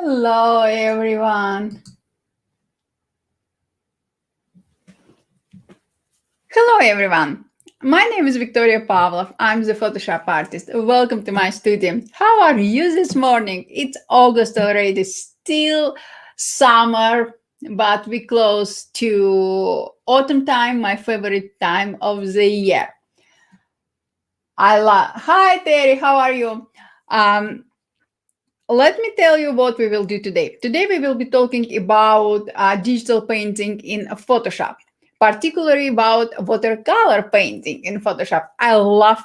Hello, everyone. Hello, everyone. My name is Victoria Pavlov. I'm the Photoshop artist. Welcome to my studio. How are you this morning? It's August already, still summer, but we close to autumn time, my favorite time of the year. Hi, Terry. How are you? Um, Let me tell you what we will do today. Today we will be talking about digital painting in Photoshop, particularly about watercolor painting in Photoshop. I love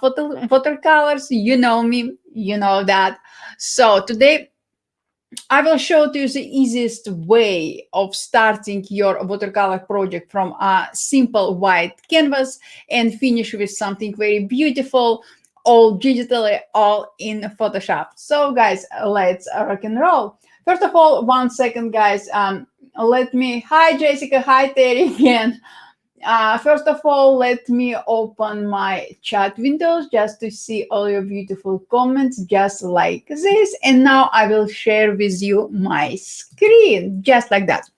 watercolors. You know me, you know that. So today I will show you the easiest way of starting your watercolor project from a simple white canvas and finish with something very beautiful, all digitally, all in Photoshop. So guys, let's rock and roll. First of all, 1 second, guys. Hi Jessica, hi Terry again. First of all, let me open my chat windows just to see all your beautiful comments, just like this. And now I will share with you my screen, just like that.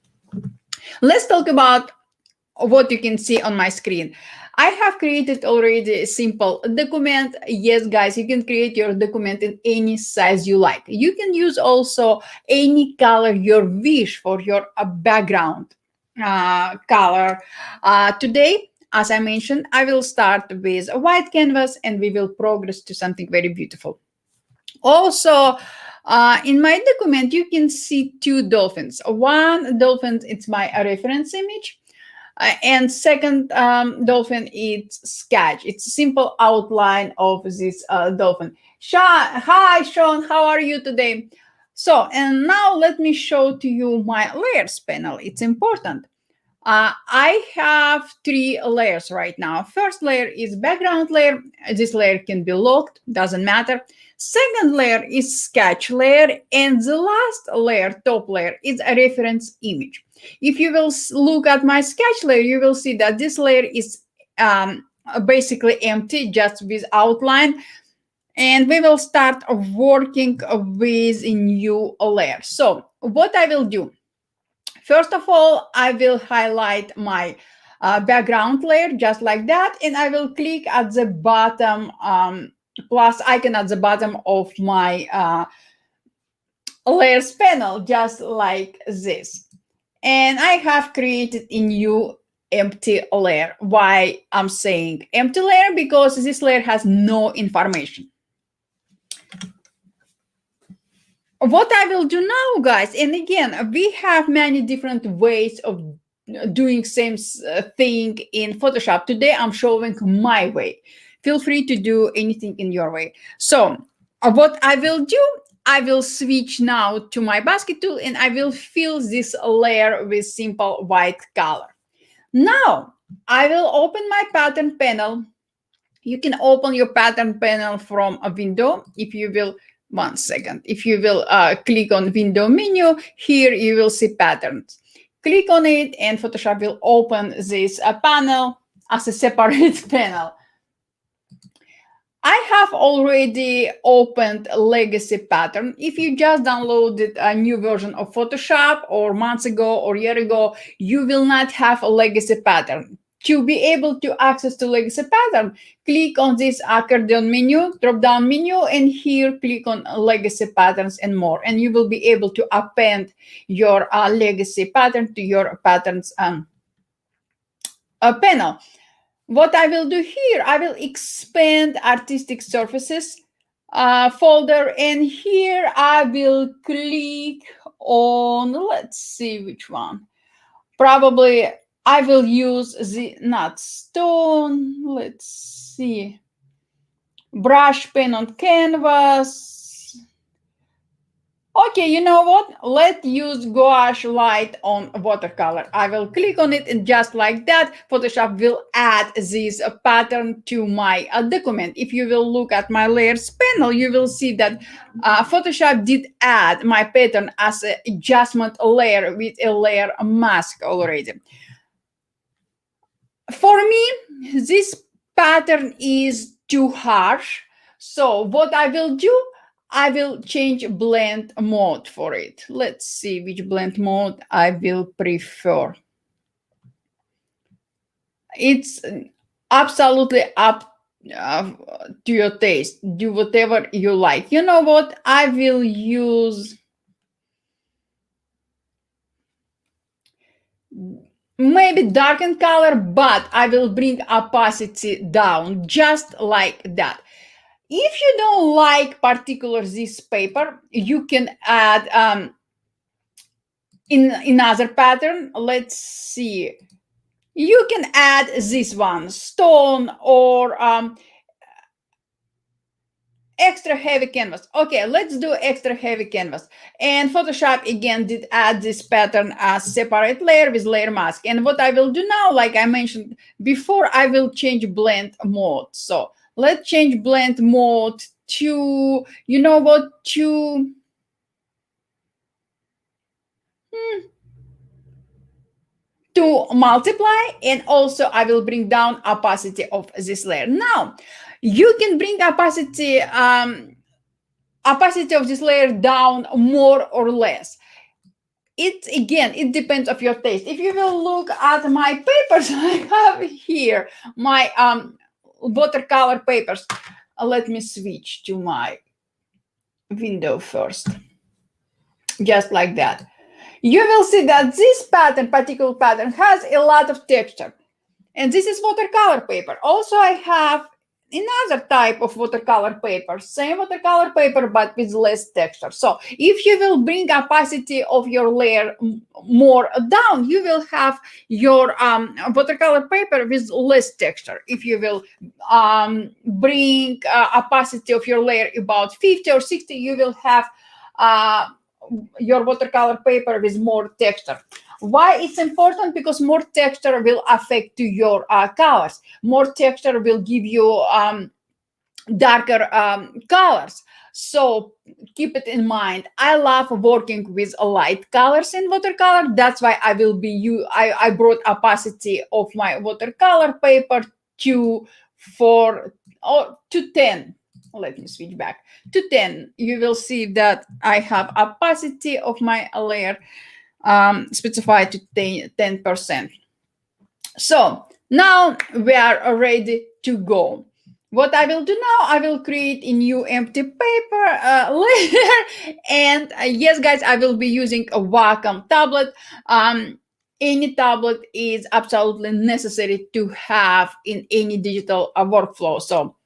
Let's talk about what you can see on my screen. I have created already a simple document. Yes, guys, you can create your document in any size you like. You can use also any color you wish for your background color. Today, as I mentioned, I will start with a white canvas and we will progress to something very beautiful. Also, in my document, you can see two dolphins. One dolphin, it's my reference image. And second dolphin, it's sketch. It's a simple outline of this dolphin. Hi, Sean. How are you today? So, and now let me show to you my layers panel. It's important. I have three layers right now. First layer is background layer. This layer can be locked, doesn't matter. Second layer is sketch layer. And the last layer, top layer, is a reference image. If you will look at my sketch layer, you will see that this layer is basically empty, just with outline. And we will start working with a new layer. So what I will do, first of all, I will highlight my background layer just like that, and I will click at the bottom plus icon at the bottom of my layers panel, just like this. And I have created a new empty layer. Why I'm saying empty layer? Because this layer has no information. What I will do now, guys, and again, we have many different ways of doing same thing in Photoshop. Today, I'm showing my way. Feel free to do anything in your way. So what I will do, I will switch now to my basket tool and I will fill this layer with simple white color. Now, I will open my pattern panel. You can open your pattern panel from a window. If you will, 1 second, if you will click on window menu, here you will see patterns. Click on it and Photoshop will open this panel as a separate panel. I have already opened a legacy pattern. If you just downloaded a new version of Photoshop or months ago or year ago, you will not have a legacy pattern. To be able to access the legacy pattern, click on this accordion menu, drop-down menu, and here click on legacy patterns and more, and you will be able to append your legacy pattern to your patterns panel. What I will do here, I will expand artistic surfaces folder, and here I will click on, let's see which one. Probably I will use the not stone. Let's see. Brush pen on canvas. Okay, you know what? Let's use gouache light on watercolor. I will click on it, and just like that, Photoshop will add this pattern to my document. If you will look at my layers panel, you will see that Photoshop did add my pattern as an adjustment layer with a layer mask already. For me, this pattern is too harsh. So what I will do, I will change blend mode for it. Let's see which blend mode I will prefer. It's absolutely up to your taste. Do whatever you like. You know what? I will use maybe darken color, but I will bring opacity down just like that. If you don't like particular this paper, you can add in another pattern. Let's see. You can add this one, stone or extra heavy canvas. Okay, let's do extra heavy canvas. And Photoshop again did add this pattern as separate layer with layer mask. And what I will do now, like I mentioned before, I will change blend mode. So let's change blend mode to, you know what, to multiply, and also I will bring down opacity of this layer. Now, you can bring opacity of this layer down more or less. It depends of your taste. If you will look at my papers, I have here my watercolor papers. Let me switch to my window first, just like that. You will see that this particular pattern, has a lot of texture. And this is watercolor paper. Also, I have another type of watercolor paper, same watercolor paper, but with less texture. So if you will bring opacity of your layer more down, you will have your watercolor paper with less texture. If you will bring opacity of your layer about 50 or 60, you will have your watercolor paper with more texture. Why it's important? Because more texture will affect to your colors. More texture will give you darker colors. So keep it in mind. I love working with light colors in watercolor. That's why I will be I brought opacity of my watercolor paper to 10. Let me switch back to 10. You will see that I have opacity of my layer specified to 10%. So now we are ready to go. What I will do now, I will create a new empty paper layer. And yes, guys, I will be using a Wacom tablet. Any tablet is absolutely necessary to have in any digital workflow. So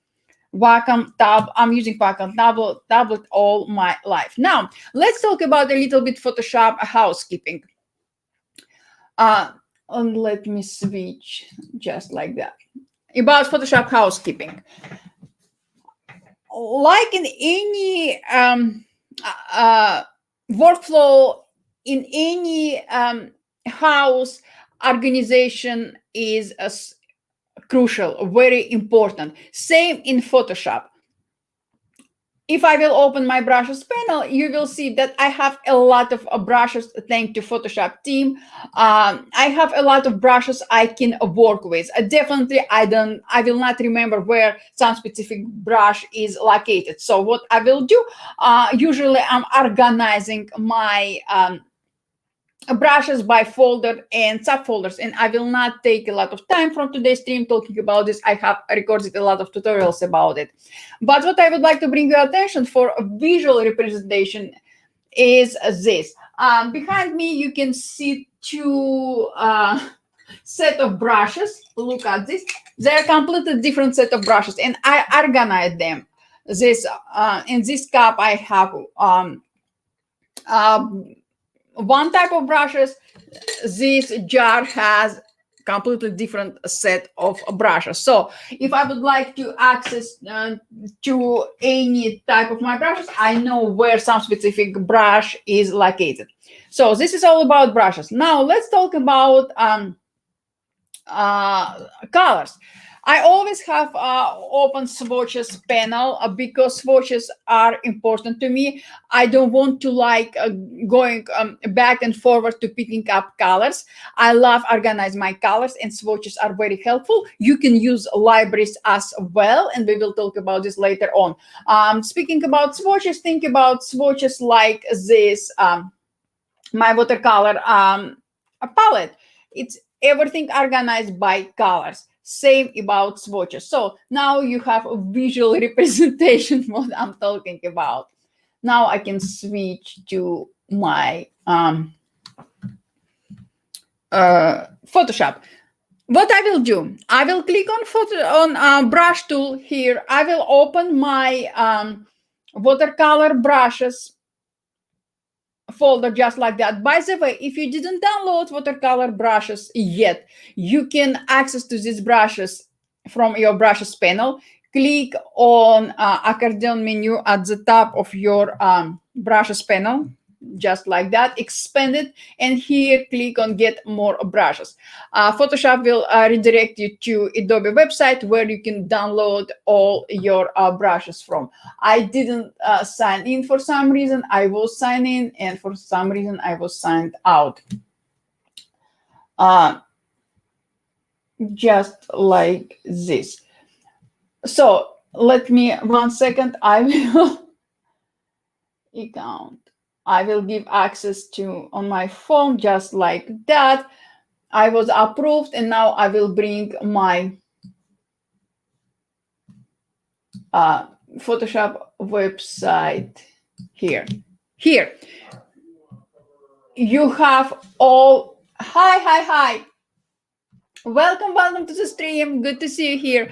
I'm using Wacom tablet all my life. Now, let's talk about a little bit Photoshop housekeeping. And let me switch just like that. About Photoshop housekeeping. Like in any workflow, in any house, organization is crucial, very important. Same in Photoshop. If I will open my brushes panel, you will see that I have a lot of brushes thanks to Photoshop team. I have a lot of brushes I can work with. Definitely, I will not remember where some specific brush is located. So what I will do, usually I'm organizing my brushes by folder and subfolders, and I will not take a lot of time from today's stream talking about this. I have recorded a lot of tutorials about it, but what I would like to bring your attention for a visual representation is this. Behind me you can see two set of brushes. Look at this. They're completely different set of brushes, and I organized them. This in this cup I have one type of brushes. This jar has completely different set of brushes. So if I would like to access to any type of my brushes, I know where some specific brush is located. So this is all about brushes. Now let's talk about colors. I always have open swatches panel because swatches are important to me. I don't want to like going back and forward to picking up colors. I love organize my colors, and swatches are very helpful. You can use libraries as well, and we will talk about this later on. Speaking about swatches, think about swatches like this. My watercolor a palette. It's everything organized by colors. Same about swatches. So now you have a visual representation what I'm talking about. Now I can switch to my Photoshop. What I will do, I will click on brush tool here. I will open my watercolor brushes folder just like that. By the way, if you didn't download watercolor brushes yet, you can access to these brushes from your brushes panel. Click on accordion menu at the top of your brushes panel, just like that. Expand it, and here click on get more brushes. Photoshop will redirect you to Adobe website where you can download all your brushes from. I didn't sign in for some reason. I was signed in, and for some reason I was signed out. Just like this. So let me 1 second. I will account. I will give access to on my phone just like that. I was approved, and now I will bring my Photoshop website here. Here you have all. Hi. Welcome to the stream. Good to see you here.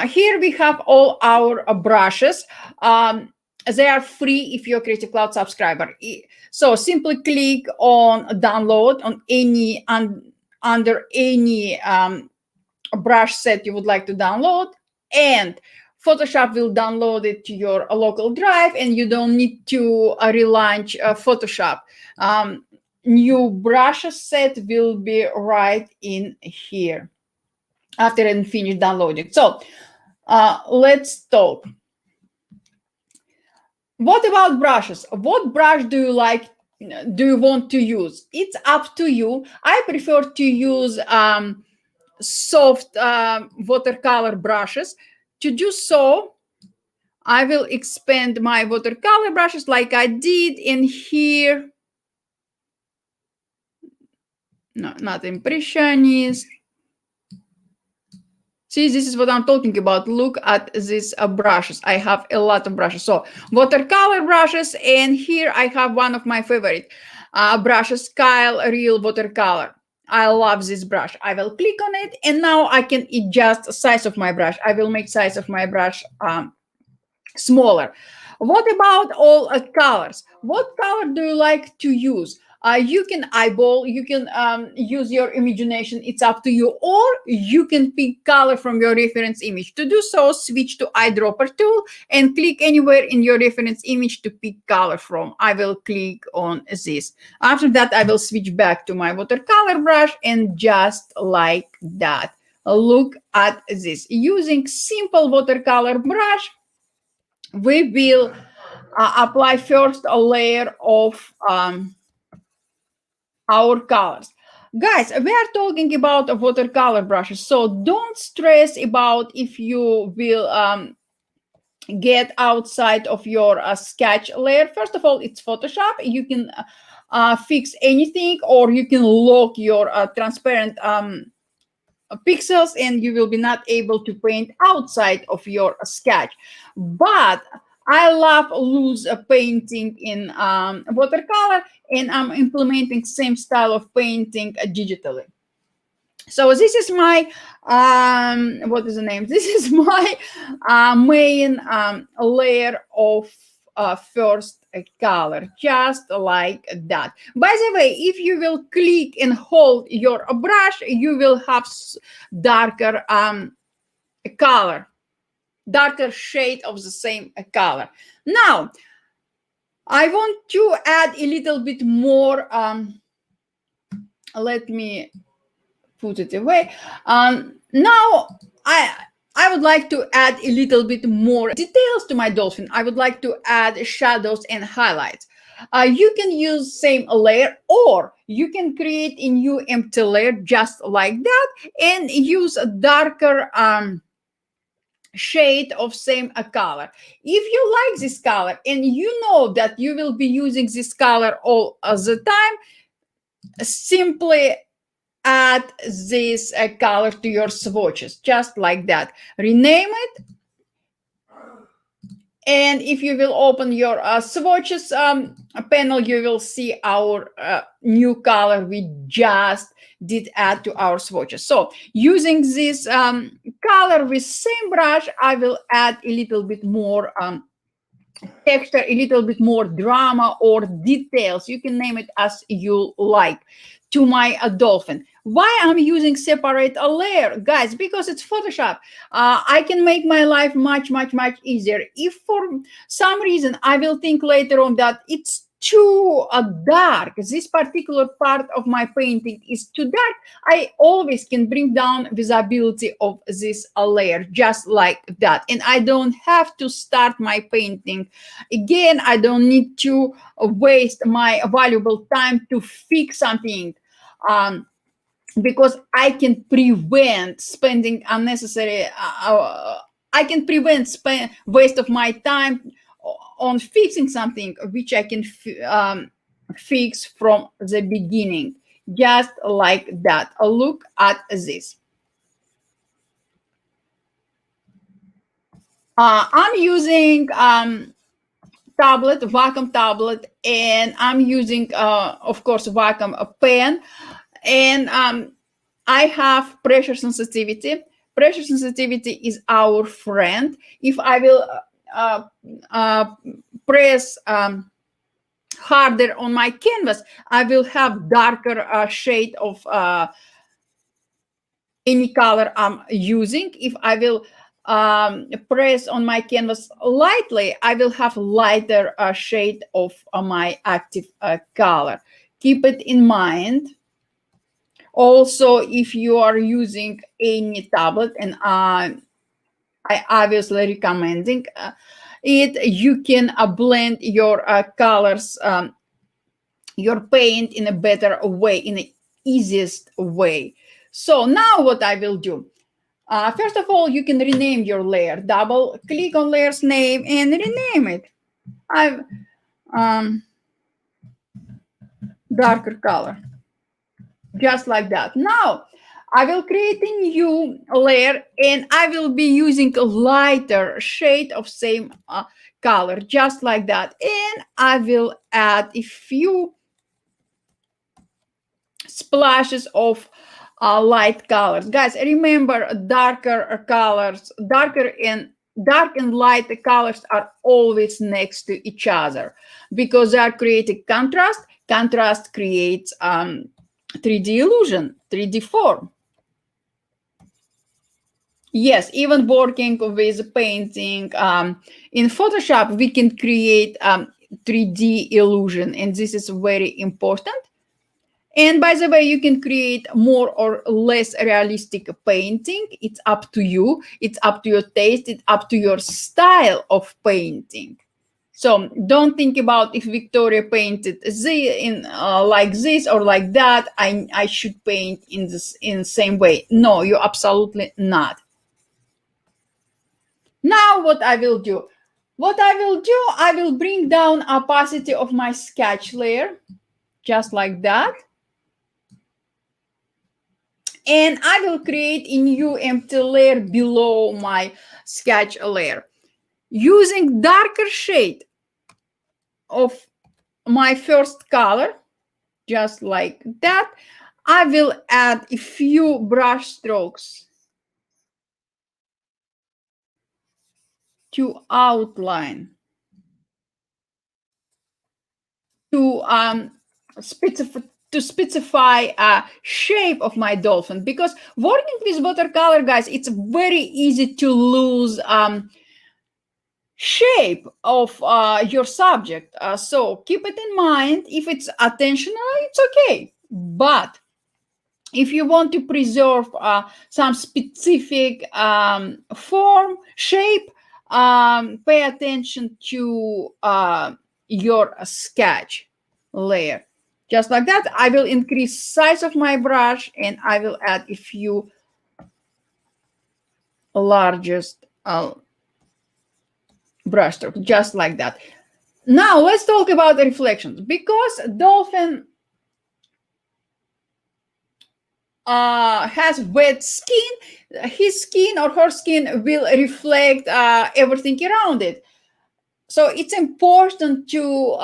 Here we have all our brushes. They are free if you're a Creative Cloud subscriber. So simply click on download on any under any brush set you would like to download, and Photoshop will download it to your local drive, and you don't need to relaunch Photoshop. New brush set will be right in here after and finish downloading. So let's talk. What about brushes? What brush do you like? Do you want to use? It's up to you. I prefer to use soft watercolor brushes. To do so, I will expand my watercolor brushes like I did in here. No, not impressionist. See, this is what I'm talking about. Look at these brushes. I have a lot of brushes. So watercolor brushes, and here I have one of my favorite brushes, Kyle Real Watercolor. I love this brush. I will click on it, and now I can adjust the size of my brush. I will make size of my brush smaller. What about all colors? What color do you like to use? You can eyeball, you can use your imagination, it's up to you, or you can pick color from your reference image. To do so, switch to eyedropper tool and click anywhere in your reference image to pick color from. I will click on this. After that, I will switch back to my watercolor brush, and just like that, look at this. Using simple watercolor brush, we will apply first a layer of our colors. Guys, we are talking about watercolor brushes, so don't stress about if you will get outside of your sketch layer. First of all, it's Photoshop. You can fix anything, or you can lock your transparent pixels, and you will be not able to paint outside of your sketch. But I love loose painting in watercolor, and I'm implementing same style of painting digitally. So this is my what is the name? This is my main layer of first color, just like that. By the way, if you will click and hold your brush, you will have darker color, darker shade of the same color. Now, I want to add a little bit more. Let me put it away. Now I I would like to add a little bit more details to my dolphin. I would like to add shadows and highlights. You can use same layer, or you can create a new empty layer just like that and use a darker shade of same color. If you like this color and you know that you will be using this color all the time, simply add this color to your swatches just like that. Rename it, and if you will open your swatches panel, you will see our new color we just did add to our swatches. So using this color with same brush, I will add a little bit more texture, a little bit more drama or details. You can name it as you like to my dolphin. Why I'm using separate a layer, guys? Because it's Photoshop. I can make my life much easier. If for some reason I will think later on that it's too dark, this particular part of my painting is too dark, I always can bring down visibility of this layer just like that, and I don't have to start my painting again. I don't need to waste my valuable time to fix something, um, because I can prevent spending unnecessary I can prevent waste of my time on fixing something which I can fix from the beginning, just like that. Look at this. I'm using tablet, vacuum tablet, and I'm using, of course, vacuum pen, and I have pressure sensitivity. Pressure sensitivity is our friend. If I will uh, uh, press harder on my canvas, I will have darker shade of any color I'm using. If I will press on my canvas lightly, I will have lighter shade of my active color. Keep it in mind. Also, if you are using any tablet, and I obviously recommending it, you can blend your colors, your paint in a better way, in the easiest way. So now what I will do, first of all, you can rename your layer. Double click on layer's name and rename it. I've darker color, just like that. Now I will create a new layer, and I will be using a lighter shade of same color, just like that. And I will add a few splashes of light colors. Guys, remember, darker colors, dark and light colors are always next to each other because they are creating contrast. Contrast creates 3D illusion, 3D form. Yes, even working with painting in Photoshop, we can create 3D illusion, and this is very important. And by the way, you can create more or less realistic painting. It's up to you. It's up to your taste. It's up to your style of painting. So don't think about if Victoria painted like this or like that. I should paint in the same way. No, you're absolutely not. Now what I will do? I will bring down opacity of my sketch layer, just like that. And I will create a new empty layer below my sketch layer. Using darker shade of my first color, just like that, I will add a few brush strokes to outline, to specify a shape of my dolphin, because working with watercolor, guys, it's very easy to lose shape of your subject. So keep it in mind. If it's attentional, it's okay, but If you want to preserve some specific form, shape, pay attention to your sketch layer. Just like that, I will increase size of my brush and I will add a few largest brush strokes, just like that. Now let's talk about the reflections. Because dolphin has wet skin, his skin or her skin will reflect everything around it. So it's important to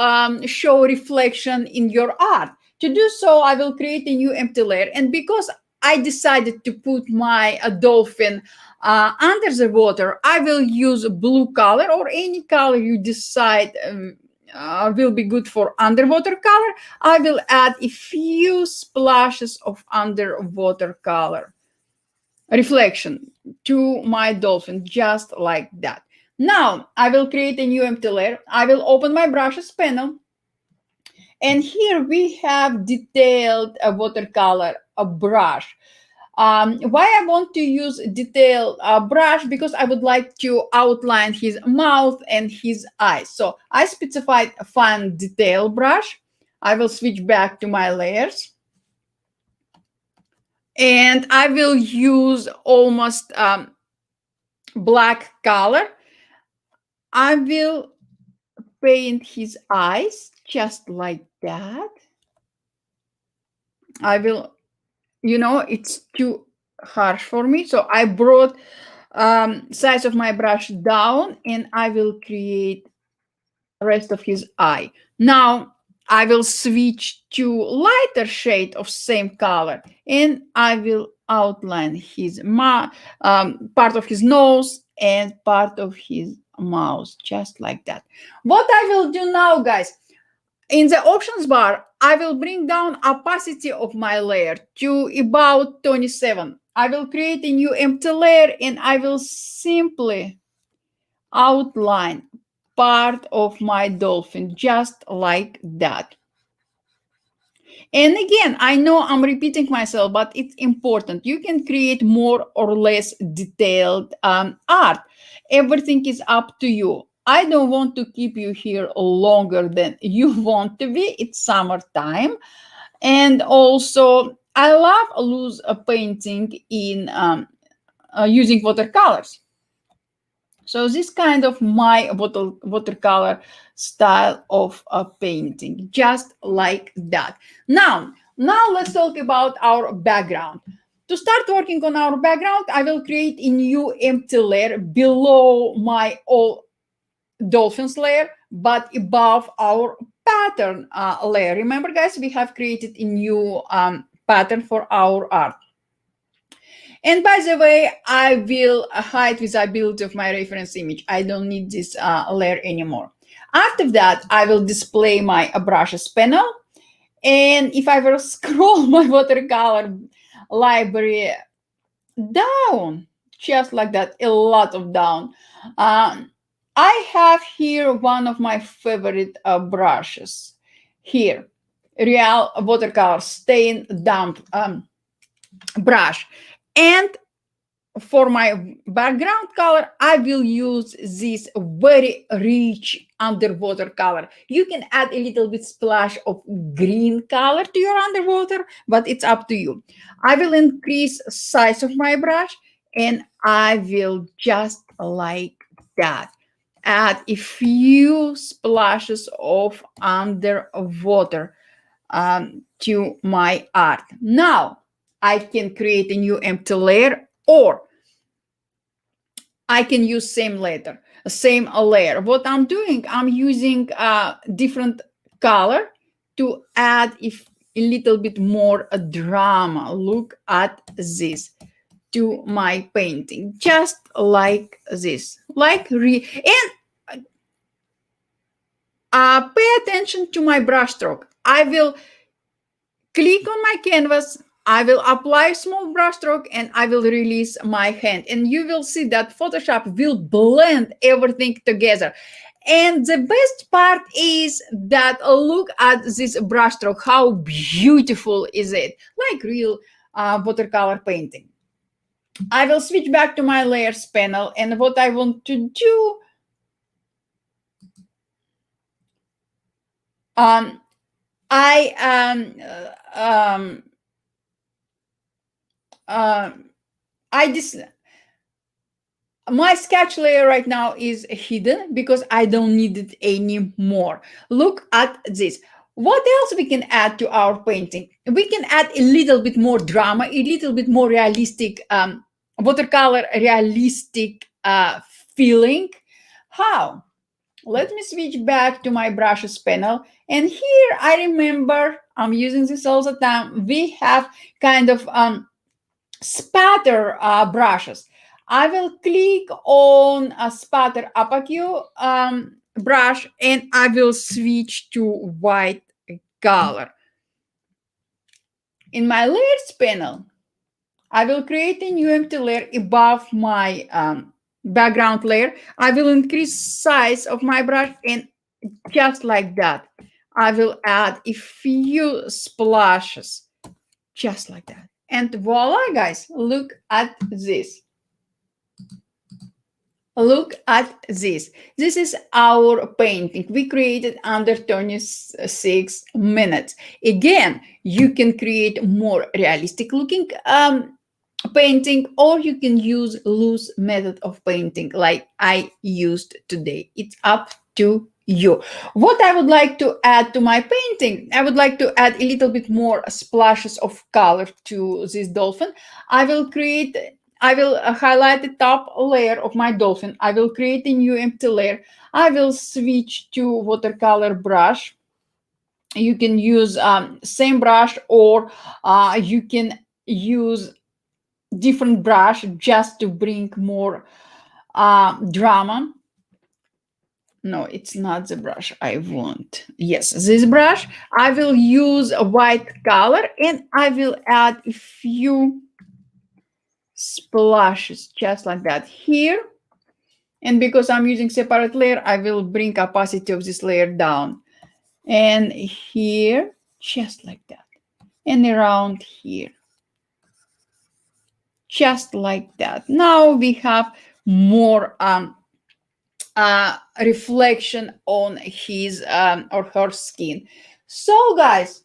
show reflection in your art. To do so, I will create a new empty layer. And because I decided to put my dolphin under the water, I will use blue color or any color you decide will be good for underwater color. I will add a few splashes of underwater color reflection to my dolphin, just like that. Now I will create a new empty layer. I will open my brushes panel. And here we have detailed watercolor brush. Why I want to use detailed brush? Because I would like to outline his mouth and his eyes. So I specified a fine detail brush. I will switch back to my layers. And I will use almost black color. I will paint his eyes just like that. I will, it's too harsh for me. So I brought size of my brush down and I will create rest of his eye. Now I will switch to lighter shade of same color and I will outline his part of his nose and part of his mouth, just like that. What I will do now, guys, in the options bar, I will bring down opacity of my layer to about 27. I will create a new empty layer and I will simply outline part of my dolphin, just like that. And again, I know I'm repeating myself, but it's important. You can create more or less detailed art. Everything is up to you. I don't want to keep you here longer than you want to be. It's summertime. And also, I love loose painting in using watercolors. So this kind of my watercolor style of painting, just like that. Now let's talk about our background. To start working on our background, I will create a new empty layer below my all dolphins layer, but above our pattern layer. Remember, guys, we have created a new pattern for our art. And by the way, I will hide visibility of my reference image. I don't need this layer anymore. After that, I will display my brushes panel. And if I will scroll my watercolor library down, just like that, a lot of down, I have here one of my favorite brushes. Here, Real Watercolor Stain Damp brush. And for my background color, I will use this very rich underwater color. You can add a little bit splash of green color to your underwater, but it's up to you. I will increase size of my brush and I will just like that add a few splashes of underwater to my art. Now I can create a new empty layer, or I can use same layer. What I'm doing, I'm using a different color to add a little bit more drama. Look at this to my painting, just like this. And pay attention to my brush stroke. I will click on my canvas, I will apply small brush stroke and I will release my hand. And you will see that Photoshop will blend everything together. And the best part is that look at this brush stroke. How beautiful is it? Like real watercolor painting. I will switch back to my layers panel, and what I want to do, my sketch layer right now is hidden because I don't need it anymore. Look at this. What else we can add to our painting? We can add a little bit more drama, a little bit more realistic, watercolor realistic feeling. How? Let me switch back to my brushes panel. And here I remember, I'm using this all the time, we have kind of spatter brushes. I will click on a spatter opaque brush, and I will switch to white color. In my layers panel, I will create a new empty layer above my background layer. I will increase size of my brush, and just like that, I will add a few splashes, just like that. And voila, guys, look at this. Look at this. This is our painting. We created under 26 minutes. Again, you can create more realistic looking painting, or you can use loose method of painting like I used today. It's up to you. What I would like to add to my painting, I would like to add a little bit more splashes of color to this dolphin. I will highlight the top layer of my dolphin. I will create a new empty layer. I will switch to watercolor brush. You can use same brush, or you can use different brush just to bring more drama. No, it's not the brush I want. Yes, this brush. I will use a white color, and I will add a few splashes just like that here. And because I'm using separate layer, I will bring opacity of this layer down. And here, just like that. And around here. Just like that. Now we have more reflection on his or her skin. So guys,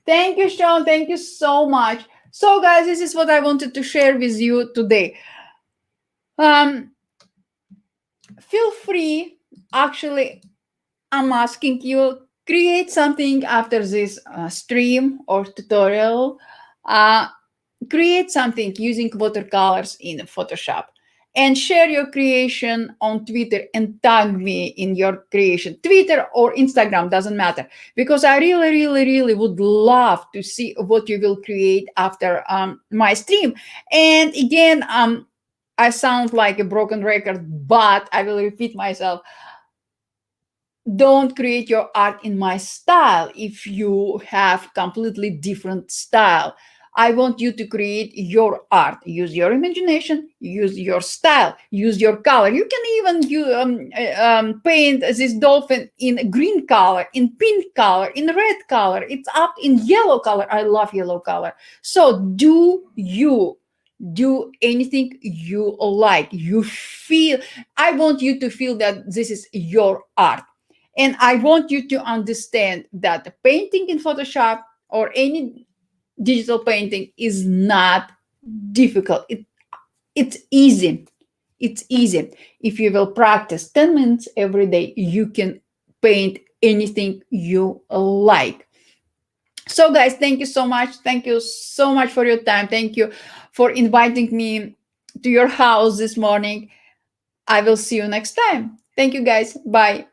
thank you, Sean. Thank you so much. So guys, this is what I wanted to share with you today. Feel free, actually, I'm asking you, create something after this stream or tutorial. Create something using watercolors in Photoshop, and share your creation on Twitter and tag me in your creation. Twitter or Instagram, doesn't matter, because I really, really, really would love to see what you will create after my stream. And again, I sound like a broken record, but I will repeat myself. Don't create your art in my style if you have completely different style. I want you to create your art. Use your imagination, use your style, use your color. You can even paint this dolphin in green color, in pink color, in red color. It's up in yellow color. I love yellow color. So do anything you like. You feel, I want you to feel that this is your art. And I want you to understand that painting in Photoshop or any digital painting is not difficult. It's easy. It's easy. If you will practice 10 minutes every day, you can paint anything you like. So guys, thank you so much. Thank you so much for your time. Thank you for inviting me to your house this morning. I will see you next time. Thank you guys. Bye.